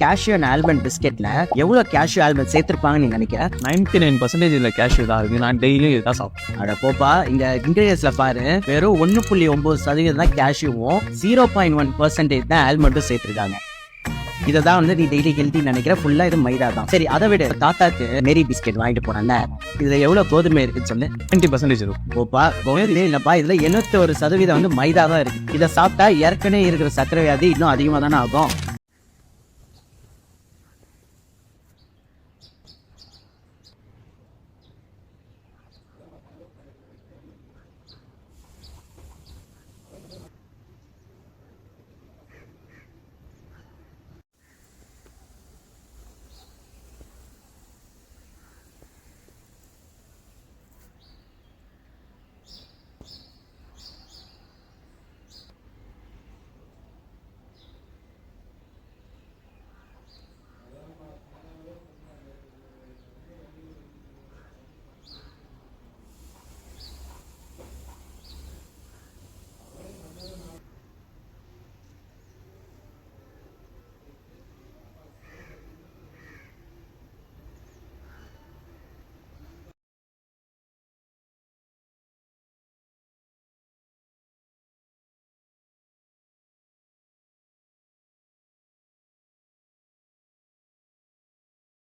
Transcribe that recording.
Cashew and almond பிஸ்கெட்ல எவ்வளவு cashew almond சேர்த்திருப்பாங்கன்னு நீ நினைக்கிற? 99% இதுல கேஷ்யூ தான் இருக்கு. நான் டெய்லியும் இதுதான் சாப்பிடுவேன். அட போப்பா, இங்க இன்கிரீடியன்ஸ்ல பாரு, வெறும் 1.9% தான் கேஷ்யூவும் 0.1% தான் ஆல்மண்டும் சேர்த்திருக்காங்க. இதை தான் வந்து நீ டெய்லி ஹெல்த்தி நினைக்கிற, ஃபுல்லா இது மைதா தான். சரி, அதை விட தாத்தாக்கு மேரி பிஸ்கெட் வாங்கிட்டு போனேன்ல, இதுல எவ்வளவு கோதுமை இருக்குன்னு சொல்லு. 20% இருக்கும். போப்பா, கோதுமை இல்லப்பா, இதுல 71% வந்து மைதா தான் இருக்கு. இதை சாப்பிட்டா ஏற்கனவே இருக்கிற சர்க்கரை வியாதி இன்னும் அதிகமா தானே ஆகும்.